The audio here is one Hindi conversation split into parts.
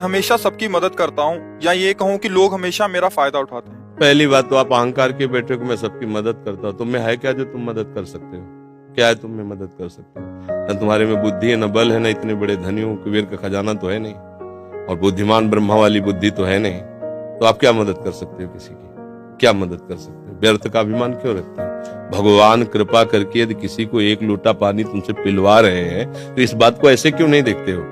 हमेशा सबकी मदद करता हूँ, या ये कहूँ कि लोग हमेशा मेरा फायदा उठाते हैं। पहली बात तो आप अहंकार के बैठे हो कि मैं सबकी मदद करता हूँ। तुम में है क्या जो तुम मदद कर सकते हो? क्या है तुम में मदद कर सकते हो? न तुम्हारे में बुद्धि है, न बल है, न इतने बड़े धनी हो, कुबेर का खजाना तो है नहीं, और बुद्धिमान ब्रह्मा वाली बुद्धि तो है नहीं। तो आप क्या मदद कर सकते हो? किसी की क्या मदद कर सकते हो? व्यर्थ का अभिमान क्यों रखते हो? भगवान कृपा करके यदि किसी को एक लोटा पानी तुमसे पिलवा रहे हैं तो इस बात को ऐसे क्यों नहीं देखते हो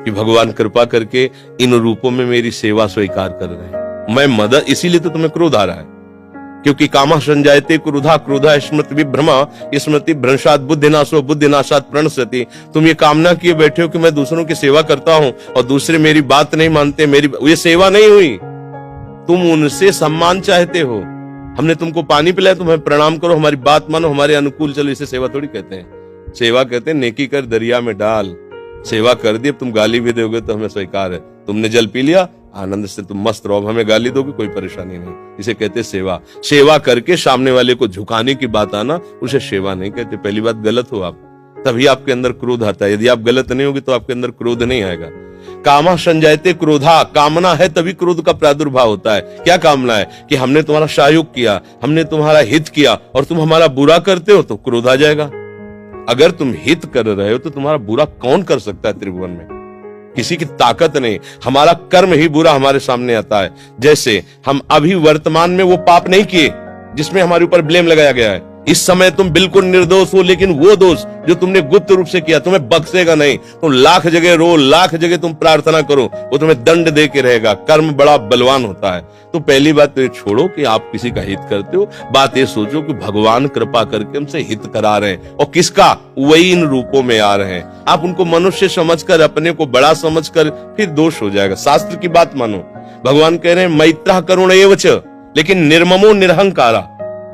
कि भगवान कृपा करके इन रूपों में मेरी सेवा स्वीकार कर रहे हैं, मैं मदद। इसीलिए तो तुम्हें क्रोध आ रहा है, क्योंकि कामा संजायते क्रोधा, क्रोधा स्मृति विभ्रमा, स्मृति भ्रंशात बुद्धिनाशो, बुद्धिनाशात प्रणश्यति। तुम ये कामना किए बैठे हो कि मैं दूसरों की सेवा करता हूं और दूसरे मेरी बात नहीं मानते, मेरी ये सेवा नहीं हुई। तुम उनसे सम्मान चाहते हो। हमने तुमको पानी पिलाया, तुम्हें प्रणाम करो, हमारी बात मानो, हमारे अनुकूल चलो। इसे सेवा थोड़ी कहते हैं। सेवा कहते हैं नेकी कर दरिया में डाल। सेवा कर दी, अब तुम गाली भी दोगे तो हमें स्वीकार है। तुमने जल पी लिया, आनंद से तुम मस्त रहो, हमें गाली दोगे कोई परेशानी नहीं। इसे कहते सेवा। सेवा करके सामने वाले को झुकाने की बात आना, उसे सेवा नहीं कहते। पहली बात गलत हो आप, तभी आपके अंदर क्रोध आता है। यदि आप गलत नहीं होगे तो आपके अंदर क्रोध नहीं आएगा। कामा संजायते क्रोधा, कामना है तभी क्रोध का प्रादुर्भाव होता है। क्या कामना है? कि हमने तुम्हारा सहयोग किया, हमने तुम्हारा हित किया और तुम हमारा बुरा करते हो तो क्रोध आ जाएगा। अगर तुम हित कर रहे हो तो तुम्हारा बुरा कौन कर सकता है त्रिभुवन में? किसी की ताकत नहीं। हमारा कर्म ही बुरा हमारे सामने आता है। जैसे हम अभी वर्तमान में वो पाप नहीं किए जिसमें हमारे ऊपर ब्लेम लगाया गया है। इस समय तुम बिल्कुल निर्दोष हो, लेकिन वो दोष जो तुमने गुप्त रूप से किया तुम्हें बख्शेगा नहीं। तुम लाख जगह रो, लाख जगह तुम प्रार्थना करो, वो तुम्हें दंड दे के रहेगा। कर्म बड़ा बलवान होता है। तो पहली बात तो ये छोड़ो कि आप किसी का हित करते हो। बात ये सोचो कि भगवान कृपा करके हमसे हित करा रहे हैं, और किसका? वही इन रूपों में आ रहे हैं। आप उनको मनुष्य समझकर, अपने को बड़ा समझकर, फिर दोष हो जाएगा। शास्त्र की बात मानो। भगवान कह रहे हैं मैत्रः करुण एव च, लेकिन निर्ममो निरहंकारा।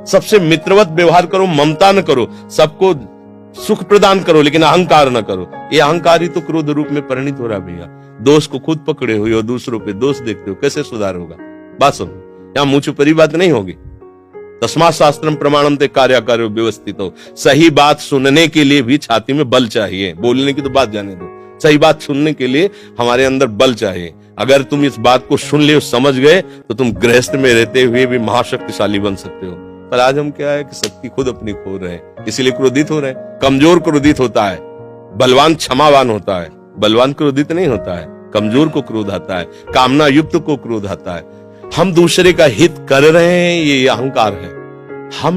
सबसे मित्रवत व्यवहार करो, ममता न करो, सबको सुख प्रदान करो, लेकिन अहंकार न करो। ये अहंकार ही तो क्रोध रूप में परिणित हो रहा भैया। दोष को खुद पकड़े हुए हो, दूसरों पे दोष देखते हो, कैसे सुधार होगा? बात सुनो, यहाँ मुंह छुपरी बात नहीं होगी। तस्मात् शास्त्रम प्रमाणम ते कार्याकार्यो व्यवस्थित हो। सही बात सुनने के लिए भी छाती में बल चाहिए। बोलने की तो बात जाने दो, सही बात सुनने के लिए हमारे अंदर बल चाहिए। अगर तुम इस बात को सुन ले, समझ गए, तो तुम गृहस्थ में रहते हुए भी महाशक्तिशाली बन सकते हो। पर आज हम क्या है कि शक्ति खुद अपनी खो रहे हैं, इसीलिए क्रोधित हो रहे हैं। कमजोर क्रोधित होता है, बलवान क्षमावान होता है। बलवान क्रोधित नहीं होता है, कमजोर को क्रोध आता है, कामना युक्त को क्रोध आता है। हम दूसरे का हित कर रहे हैं, ये अहंकार है। हम